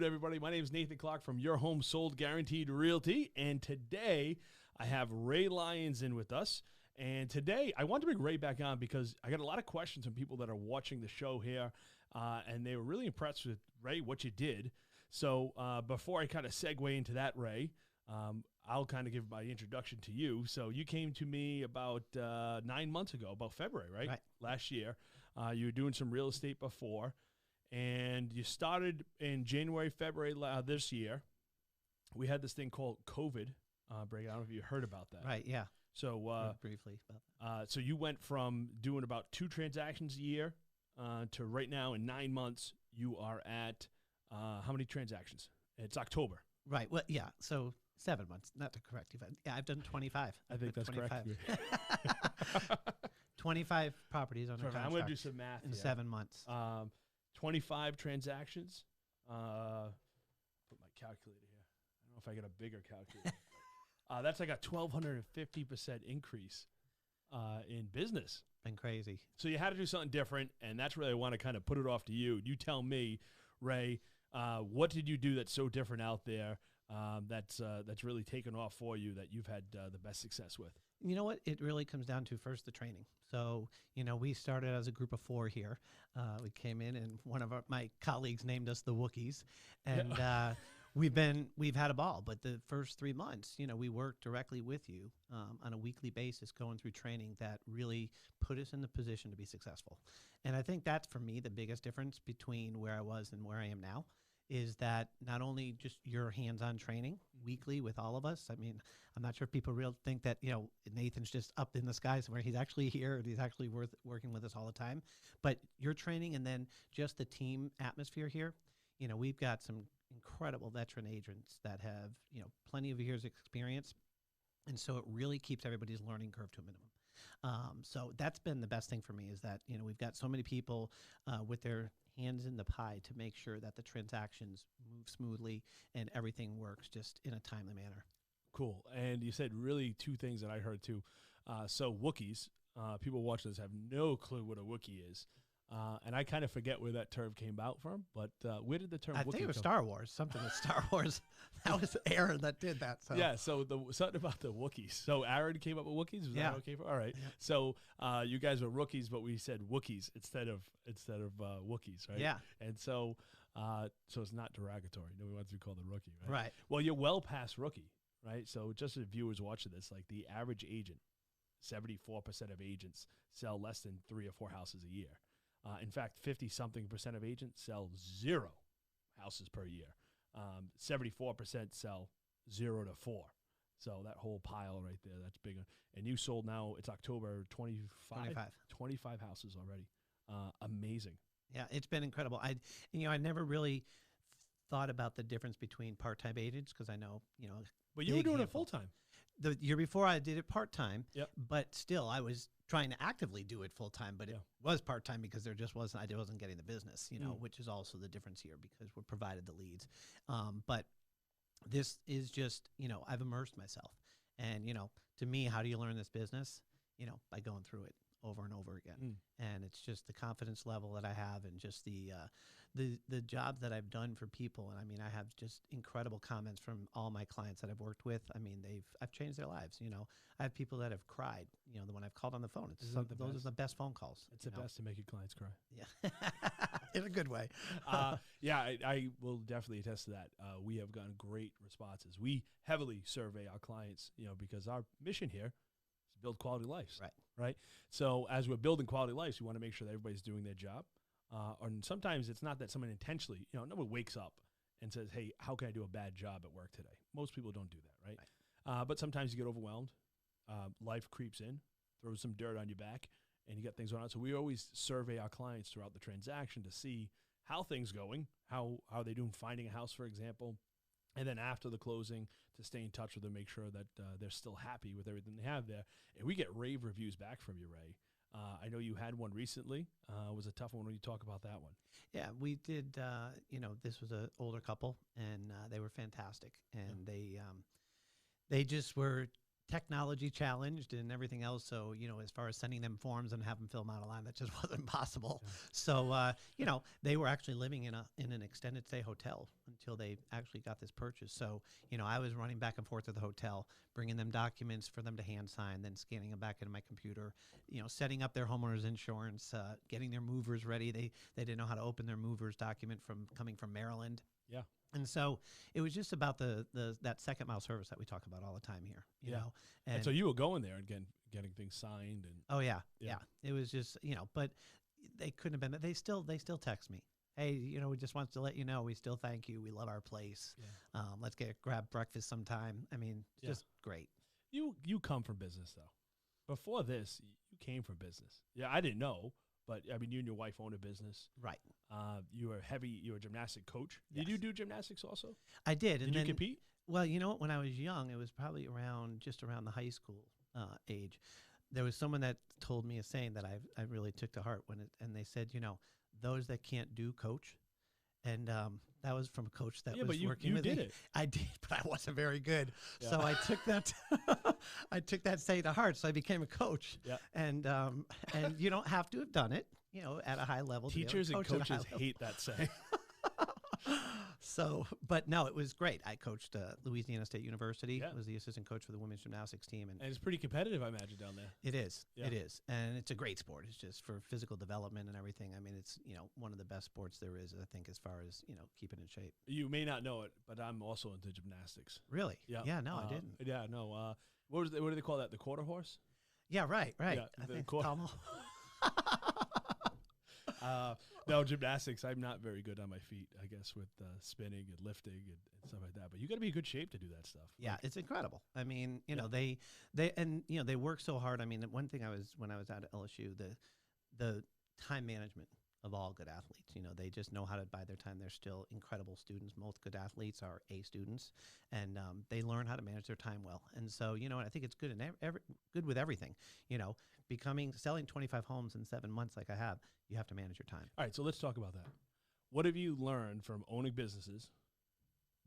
Everybody, my name is Nathan Clark from Your Home Sold Guaranteed Realty, and today I have Ray Lyons in with us. And today I want to bring Ray back on because I got a lot of questions from people that are watching the show here, and they were really impressed with Ray, what you did. So before I kind of segue into that, Ray, I'll kind of give my introduction to you. So you came to me about 9 months ago, about February, right? Last year. You were doing some real estate before. And you started in January, February this year. We had this thing called COVID break. I don't know if you heard about that. Right, yeah. So briefly about that. So you went from doing about 2 transactions a year to right now in 9 months, you are at how many transactions? It's October. Right, well, yeah, so 7 months, not to correct you, but yeah, I've done 25. I think that's 25. Correct. 25 properties on a contract. I'm going to do some math in 7 months. 25 transactions. Put my calculator here. I don't know if I got a bigger calculator. That's like a 1,250% increase in business. Been crazy. So you had to do something different, and that's where I want to kind of put it off to you. You tell me, Ray, what did you do that's so different out there that's really taken off for you that you've had the best success with? You know what? It really comes down to first the training. So, we started as a group of 4 here. We came in, and one of my colleagues named us the Wookiees, and we've had a ball. But the first 3 months, we worked directly with you on a weekly basis, going through training that really put us in the position to be successful. And I think that's, for me, the biggest difference between where I was and where I am now. Is that not only just your hands-on training weekly with all of us. I mean, I'm not sure if people really think that, Nathan's just up in the sky somewhere. He's actually here, and he's actually working with us all the time. But your training and then just the team atmosphere here, we've got some incredible veteran agents that have, plenty of years experience. And so it really keeps everybody's learning curve to a minimum. So that's been the best thing for me is that, we've got so many people with their hands in the pie to make sure that the transactions move smoothly and everything works just in a timely manner. Cool. And you said really 2 things that I heard too. So Wookiees, people watching this have no clue what a Wookiee is. And I kind of forget where that term came out from, but where did the term Wookiee come from? I think it was Star Wars, something with Star Wars. That was Aaron that did that. So. Yeah, so something about the Wookiees. So Aaron came up with Wookiees? Was that okay? All right. Yeah. So you guys were rookies, but we said Wookiees instead of Wookiees, right? Yeah. And so it's not derogatory. Nobody wants to be called a rookie, right? Right. Well, you're well past rookie, right? So just as viewers watching this, like the average agent, 74% of agents sell less than 3 or 4 houses a year. In fact, 50-something% of agents sell 0 houses per year. 74% sell 0 to 4. So that whole pile right there, that's big. And you sold now, it's October 25 houses already. Amazing. Yeah, it's been incredible. I never really thought about the difference between part-time agents because I know, But you were doing it full-time. The year before I did it part-time, yep. But still I was trying to actively do it full-time, but it was part-time because I wasn't getting the business, which is also the difference here because we're provided the leads. But this is just, I've immersed myself. And, to me, how do you learn this business? By going through it over and over again. And it's just the confidence level that I have and just the jobs that I've done for people. And I mean, I have just incredible comments from all my clients that I've worked with. I mean, I've changed their lives. I have people that have cried, when I've called on the phone. Those are the best phone calls. It's the best to make your clients cry. Yeah. In a good way. Yeah, I will definitely attest to that. We have gotten great responses. We heavily survey our clients, because our mission here is to build quality lives. Right. So as we're building quality lives, we want to make sure that everybody's doing their job. And sometimes it's not that someone intentionally, nobody wakes up and says, hey, how can I do a bad job at work today? Most people don't do that, right? But sometimes you get overwhelmed. Life creeps in, throws some dirt on your back, and you get things going on. So we always survey our clients throughout the transaction to see how things going, how are they doing finding a house, for example, and then after the closing to stay in touch with them, make sure that they're still happy with everything they have there. And we get rave reviews back from you, Ray. I know you had one recently. It was a tough one when you talk about that one. Yeah, we did. This was an older couple, and they were fantastic. And they just were technology challenged and everything else. So, as far as sending them forms and have them fill them out online, that just wasn't possible. Yeah. So, they were actually living in an extended stay hotel until they actually got this purchase. So, I was running back and forth to the hotel, bringing them documents for them to hand sign, then scanning them back into my computer, setting up their homeowners insurance, getting their movers ready. They didn't know how to open their movers document coming from Maryland. Yeah. And so it was just about that second mile service that we talk about all the time here, you know. And so you were going there and getting things signed and. Oh yeah. It was just, but they couldn't have been. They still text me. Hey, we just want to let you know we still thank you. We love our place. Yeah. Let's grab breakfast sometime. I mean, just great. You come from business though. Before this, you came from business. Yeah, I didn't know. But, I mean, you and your wife own a business. Right. You were a gymnastic coach. Yes. Did you do gymnastics also? I did. Did you compete? Well, when I was young, it was probably just around the high school age. There was someone that told me a saying that I really took to heart and they said, those that can't do, coach. And that was from a coach that was working with me. You did it. I did, but I wasn't very good. Yeah. So I took that I took that saying to heart. So I became a coach. Yeah. And you don't have to have done it, at a high level. Teachers and coaches hate that saying. So, but no, it was great. I coached Louisiana State University. I was the assistant coach for the women's gymnastics team. And it's pretty competitive, I imagine, down there. It is. Yeah. It is. And it's a great sport. It's just for physical development and everything. I mean, it's, one of the best sports there is, I think, as far as, keeping in shape. You may not know it, but I'm also into gymnastics. Really? Yeah. Yeah, no, I didn't. Yeah, no. What do they call that? The quarter horse? Yeah, right. Yeah, I think no, gymnastics, I'm not very good on my feet, I guess, with spinning and lifting and stuff like that. But you got to be in good shape to do that stuff. Yeah, it's incredible. I mean, they work so hard. I mean, one thing when I was at LSU, the time management of all good athletes, they just know how to bide their time. They're still incredible students. Most good athletes are A students, and they learn how to manage their time well. And so, I think it's good good with everything. Selling 25 homes in 7 months like I have, you have to manage your time. All right, so let's talk about that. What have you learned from owning businesses,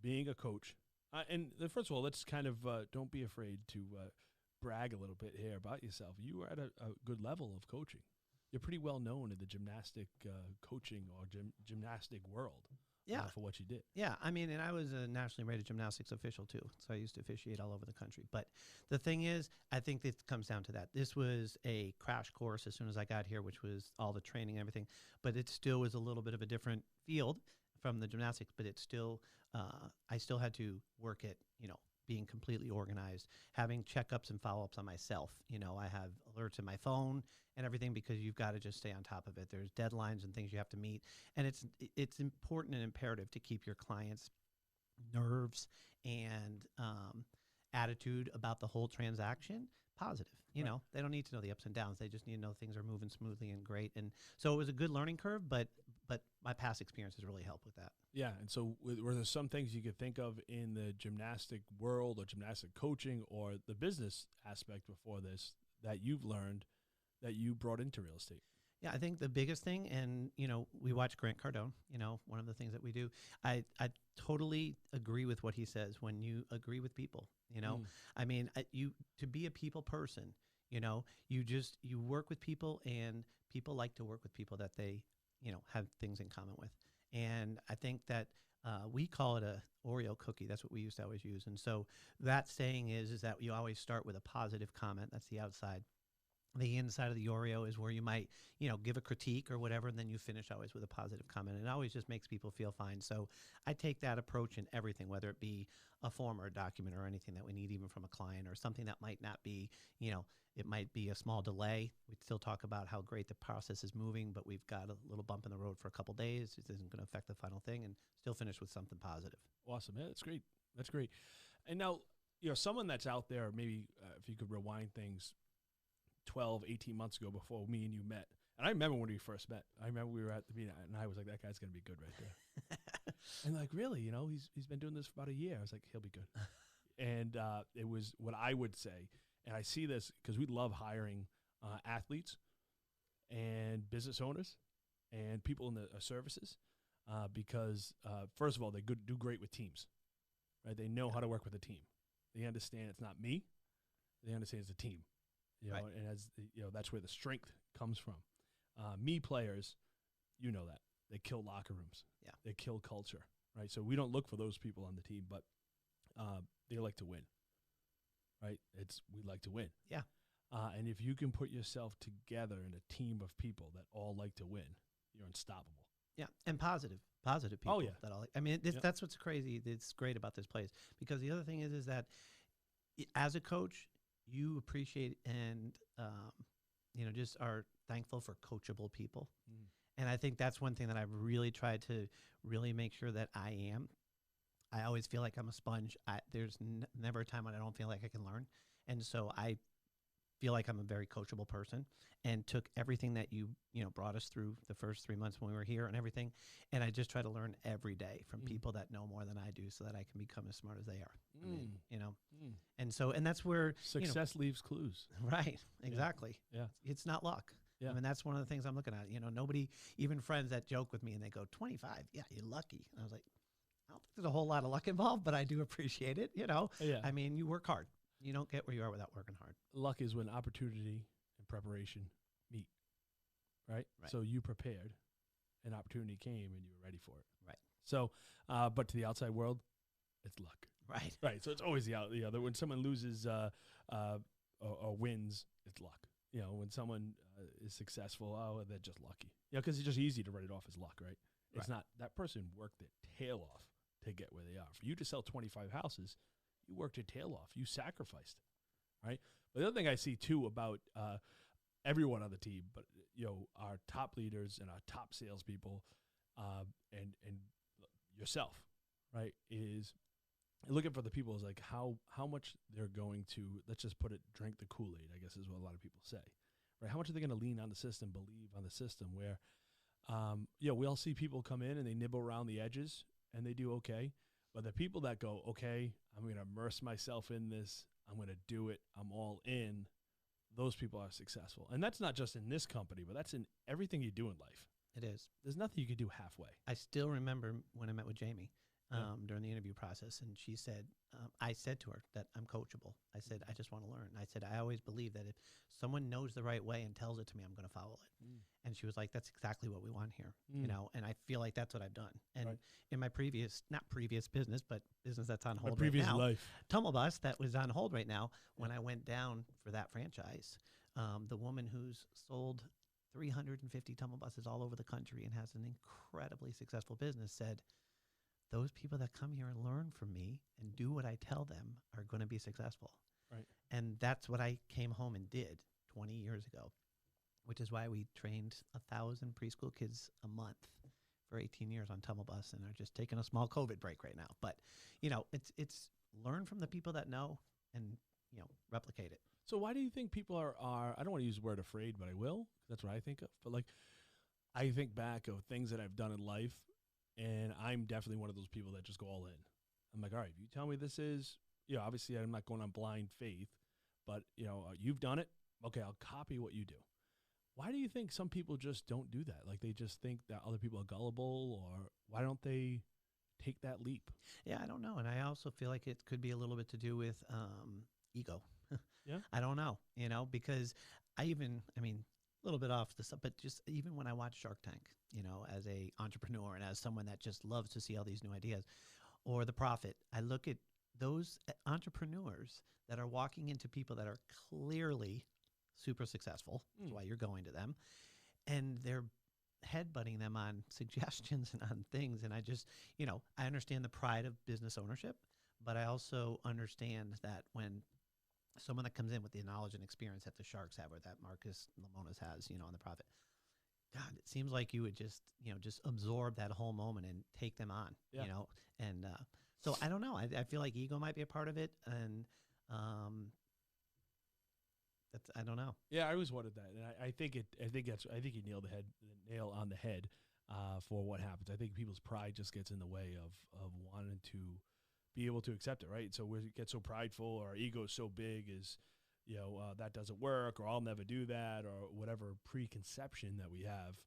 being a coach? And first of all, let's kind of don't be afraid to brag a little bit here about yourself. You are at a good level of coaching. You're pretty well known in the gymnastic coaching or gymnastic world. For what you did. Yeah, I mean, and I was a nationally rated gymnastics official too, so I used to officiate all over the country. But the thing is, I think it comes down to that. This was a crash course as soon as I got here, which was all the training and everything, but it still was a little bit of a different field from the gymnastics, but it still, I still had to work at, being completely organized, having checkups and follow-ups on myself. I have alerts in my phone and everything because you've got to just stay on top of it. There's deadlines and things you have to meet. And it's important and imperative to keep your clients' nerves and attitude about the whole transaction positive. They don't need to know the ups and downs. They just need to know things are moving smoothly and great. And so it was a good learning curve, but my past experience has really helped with that. Yeah, and so were there some things you could think of in the gymnastic world or gymnastic coaching or the business aspect before this that you've learned that you brought into real estate? Yeah, I think the biggest thing, and, we watch Grant Cardone, one of the things that we do, I totally agree with what he says when you agree with people, I mean, to be a people person, you work with people and people like to work with people that they, have things in common with. And I think that we call it a Oreo cookie. That's what we used to always use. And so that saying is that you always start with a positive comment. That's the outside. The inside of the Oreo is where you might, give a critique or whatever, and then you finish always with a positive comment. And it always just makes people feel fine. So I take that approach in everything, whether it be a form or a document or anything that we need, even from a client or something that might not be, it might be a small delay. We'd still talk about how great the process is moving, but we've got a little bump in the road for a couple days. It isn't going to affect the final thing, and still finish with something positive. Awesome. Yeah, that's great. That's great. And now, someone that's out there, maybe if you could rewind things 12, 18 months ago before me and you met. And I remember when we first met. I remember we were at the meeting, and I was like, that guy's going to be good right there. And like, really? He's been doing this for about a year. I was like, he'll be good. And it was what I would say. And I see this because we love hiring athletes and business owners and people in the services because, first of all, they do great with teams. Right? They know how to work with a team. They understand it's not me. They understand it's a team, you know, Right. and that's where the strength comes from. Me players, you know that they kill locker rooms. Yeah. They kill culture, right? So we don't look for those people on the team, but they like to win, right? We like to win. Yeah. And if you can put yourself together in a team of people that all like to win, you're unstoppable. Yeah, and positive people. Oh, yeah. That all. I mean, that's what's crazy. It's great about this place because the other thing is that as a coach, you appreciate and just are thankful for coachable people, and I think that's one thing that I've really tried to really make sure that I am. I always feel like I'm a sponge. There's never a time when I don't feel like I can learn, and so I feel like I'm a very coachable person and took everything that you brought us through the first 3 months when we were here and everything. And I just try to learn every day from people that know more than I do so that I can become as smart as they are. I mean, and that's where success leaves clues. Right. Exactly. Yeah. It's not luck. Yeah. I mean, that's one of the things I'm looking at. Nobody, even friends that joke with me and they go 25. Yeah. You're lucky. And I was like, I don't think there's a whole lot of luck involved, but I do appreciate it. Yeah. I mean, you work hard. You don't get where you are without working hard. Luck is when opportunity and preparation meet, right? So you prepared, an opportunity came, and you were ready for it. Right. So, but to the outside world, it's luck. Right. Right. So it's always the other. When someone loses or wins, it's luck. When someone is successful, they're just lucky. Because it's just easy to write it off as luck, right? It's not. That person worked their tail off to get where they are. For you to sell 25 houses, you worked your tail off. You sacrificed, right? But the other thing I see, too, about everyone on the team, but, our top leaders and our top salespeople and yourself, right, is looking for the people is like how much they're going to, let's just put it, drink the Kool-Aid, I guess is what a lot of people say, right? How much are they going to lean on the system, believe on the system where, we all see people come in and they nibble around the edges and they do okay. But the people that go, okay, I'm going to immerse myself in this, I'm going to do it, I'm all in, those people are successful. And that's not just in this company, but that's in everything you do in life. It is. There's nothing you could do halfway. I still remember when I met with Jamie during the interview process, and she said, I said to her that I'm coachable. I said, I just want to learn. I said, I always believe that if someone knows the right way and tells it to me, I'm going to follow it. And she was like, that's exactly what we want here, and I feel like that's what I've done. And in my not previous business, but business that's on hold right now, life. Tumblebus, that was on hold right now, when I went down for that franchise, the woman who's sold 350 Tumblebuses all over the country and has an incredibly successful business said, those people that come here and learn from me and do what I tell them are going to be successful. Right. And that's what I came home and did 20 years ago, which is why we trained 1,000 preschool kids a month for 18 years on Tumblebus and are just taking a small COVID break right now. But, it's learn from the people that know and, replicate it. So why do you think people are I don't want to use the word afraid, but I will. That's what I think of. But I think back of things that I've done in life, and I'm definitely one of those people that just go all in. I'm like, all right, if you tell me this is, obviously I'm not going on blind faith, but, you've done it. Okay, I'll copy what you do. Why do you think some people just don't do that? Like they just think that other people are gullible, or why don't they take that leap? Yeah, I don't know. And I also feel like it could be a little bit to do with ego. Yeah. I don't know, because a little bit off the stuff, but just even when I watch Shark Tank, as a entrepreneur and as someone that just loves to see all these new ideas, or The Prophet, I look at those entrepreneurs that are walking into people that are clearly super successful. That's why you're going to them. And they're headbutting them on suggestions and on things. And I just, I understand the pride of business ownership, but I also understand that when someone that comes in with the knowledge and experience that the Sharks have or that Marcus Lemonis has, on The Prophet, God, it seems like you would just, just absorb that whole moment and take them on, and so I don't know. I feel like ego might be a part of it. And I don't know. Yeah, I always wanted that, and I think you nailed the nail on the head for what happens. I think people's pride just gets in the way of wanting to be able to accept it, right? So we get so prideful, or our ego is so big, is that doesn't work, or I'll never do that, or whatever preconception that we have.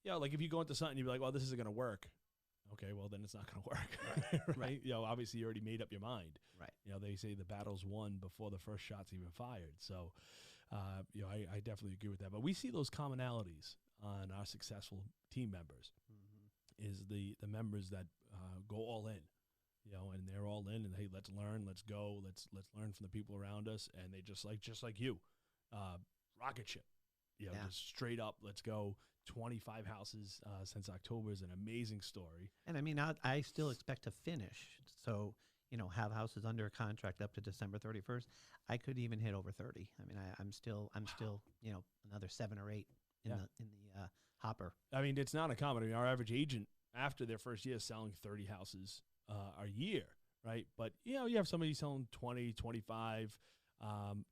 Like if you go into something, you'd be like, well, this isn't going to work. Okay, well then it's not going to work, right? You know, obviously you already made up your mind. Right. You know, they say the battle's won before the first shot's even fired. So, you know, I definitely agree with that. But we see those commonalities on our successful team members. Is the members that go all in, you know, and they're all in, and hey, let's learn, let's go, let's learn from the people around us, and they just like you, rocket ship, you know, just straight up, let's go. 25 houses since October is an amazing story. And I mean, I still expect to finish. So, you know, have houses under contract up to December 31st. I could even hit over 30. I mean, I'm still, you know, another 7 or 8 in the hopper. I mean, it's not a common. I mean, our average agent after their first year is selling 30 houses a year, right? But, you know, you have somebody selling 20, 25,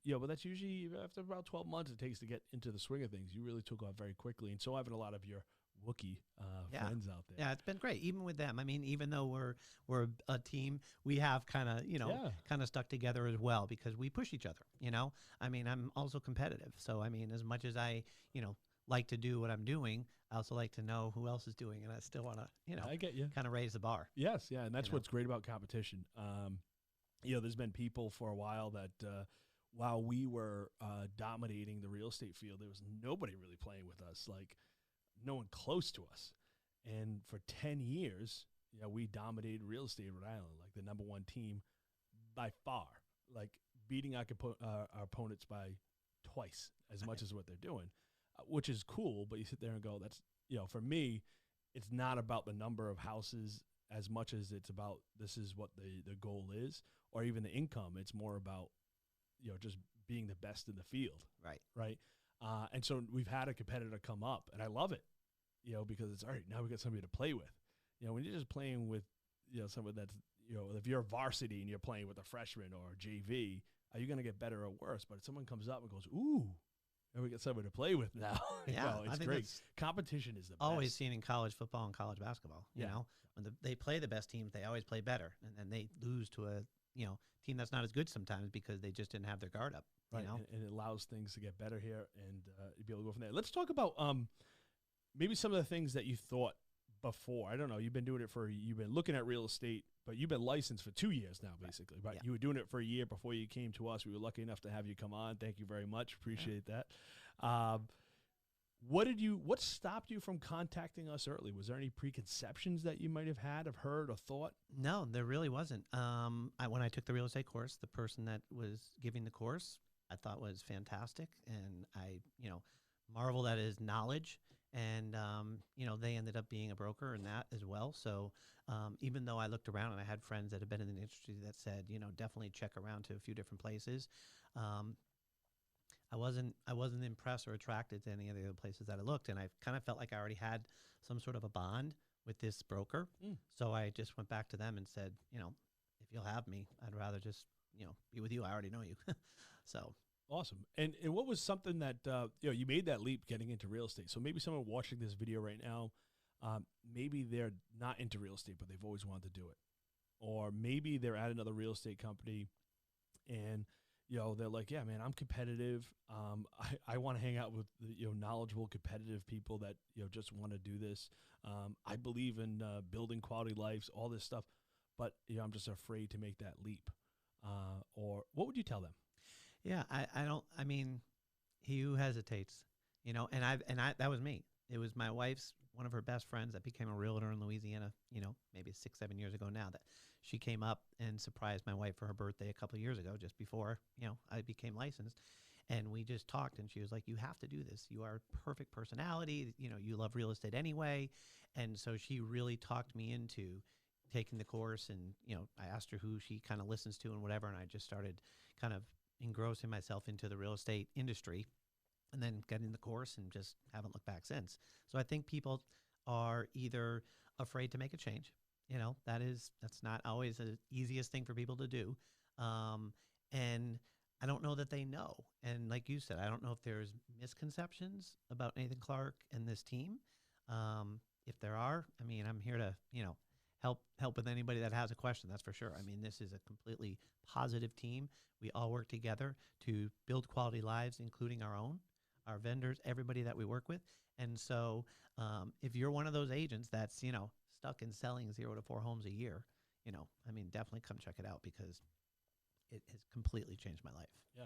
you know, but that's usually after about 12 months it takes to get into the swing of things. You really took off very quickly. And so having a lot of your Wookie friends out there. Yeah, it's been great. Even with them, I mean, even though we're a team, we have kind of, you know, kind of stuck together as well because we push each other, you know? I mean, I'm also competitive. So, I mean, as much as I, you know, like to do what I'm doing, I also like to know who else is doing, and I still want to, you know, I get you. kind of raise the bar. Yes, yeah, and that's what's great about competition. You know, there's been people for a while that while we were dominating the real estate field, there was nobody really playing with us, like no one close to us. And for 10 years, you know, we dominated real estate in Rhode Island, like the #1 team by far, like beating our opponents by twice as much as what they're doing. Which is cool, but you sit there and go, that's, you know, for me, it's not about the number of houses as much as it's about this is what the goal is, or even the income. It's more about, you know, just being the best in the field. Right. And so we've had a competitor come up, and I love it, you know, because it's all right, now we got somebody to play with. You know, when you're just playing with, you know, someone that's, you know, if you're varsity and you're playing with a freshman or a JV, are you going to get better or worse? But if someone comes up and goes, ooh, and we got somebody to play with now. Yeah, well, it's great. Competition is the best. Always seen in college football and college basketball. You know, when they play the best teams, they always play better, and then they lose to a, you know, team that's not as good sometimes because they just didn't have their guard up. Right, you know? and it allows things to get better here, and be able to go from there. Let's talk about maybe some of the things that you thought before. I don't know. You've been doing it you've been looking at real estate, but you've been licensed for 2 years now, basically, right? Yeah. You were doing it for a year before you came to us. We were lucky enough to have you come on. Thank you very much. Appreciate that. What stopped you from contacting us early? Was there any preconceptions that you might have had, have heard, or thought? No, there really wasn't. When I took the real estate course, the person that was giving the course, I thought was fantastic, and I, you know, marveled at his knowledge. And, you know, they ended up being a broker in that as well. So even though I looked around and I had friends that had been in the industry that said, you know, definitely check around to a few different places, I wasn't impressed or attracted to any of the other places that I looked. And I kind of felt like I already had some sort of a bond with this broker. So I just went back to them and said, you know, if you'll have me, I'd rather just, you know, be with you. I already know you. So. Awesome. And what was something that, you know, you made that leap getting into real estate. So maybe someone watching this video right now, maybe they're not into real estate, but they've always wanted to do it. Or maybe they're at another real estate company and, you know, they're like, yeah, man, I'm competitive. I want to hang out with, you know, knowledgeable, competitive people that, you know, just want to do this. I believe in building quality lives, all this stuff. But, you know, I'm just afraid to make that leap. Or what would you tell them? Yeah, I mean, he who hesitates, you know, and that was me. It was my wife's, one of her best friends that became a realtor in Louisiana, you know, maybe 6-7 years ago now, that she came up and surprised my wife for her birthday a couple of years ago, just before, you know, I became licensed. And we just talked, and she was like, you have to do this. You are perfect personality. You know, you love real estate anyway. And so she really talked me into taking the course. And, you know, I asked her who she kind of listens to and whatever. And I just started kind of engrossing myself into the real estate industry, and then getting the course and just haven't looked back since. So I think people are either afraid to make a change. You know, that's not always the easiest thing for people to do. And I don't know that they know. And like you said, I don't know if there's misconceptions about Nathan Clark and this team. If there are, I mean, I'm here to, you know, help with anybody that has a question, that's for sure. I mean, this is a completely positive team. We all work together to build quality lives, including our own, our vendors, everybody that we work with. And so if you're one of those agents that's, you know, stuck in selling 0 to 4 homes a year, you know, I mean, definitely come check it out because it has completely changed my life. Yeah.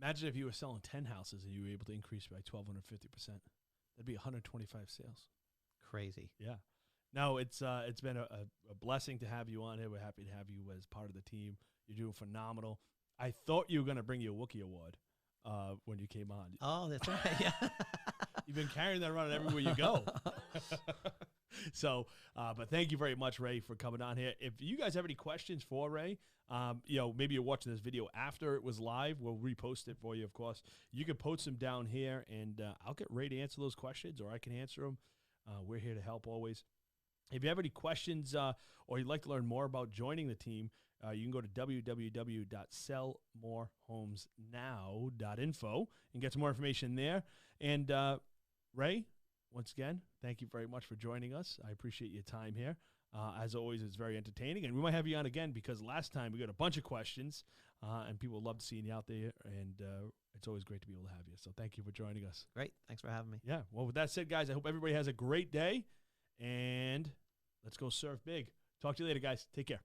Imagine if you were selling 10 houses and you were able to increase by 1,250%. That'd be 125 sales. Crazy. Yeah. No, it's been a blessing to have you on here. We're happy to have you as part of the team. You're doing phenomenal. I thought you were going to bring your Wookie Award when you came on. Oh, that's right. Yeah. You've been carrying that around everywhere you go. So, but thank you very much, Ray, for coming on here. If you guys have any questions for Ray, you know, maybe you're watching this video after it was live. We'll repost it for you, of course. You can post them down here, and I'll get Ray to answer those questions, or I can answer them. We're here to help always. If you have any questions or you'd like to learn more about joining the team, you can go to www.sellmorehomesnow.info and get some more information there. And Ray, once again, thank you very much for joining us. I appreciate your time here. As always, it's very entertaining. And we might have you on again because last time we got a bunch of questions, and people loved seeing you out there. And it's always great to be able to have you. So thank you for joining us. Great. Thanks for having me. Yeah. Well, with that said, guys, I hope everybody has a great day. And let's go surf big. Talk to you later, guys. Take care.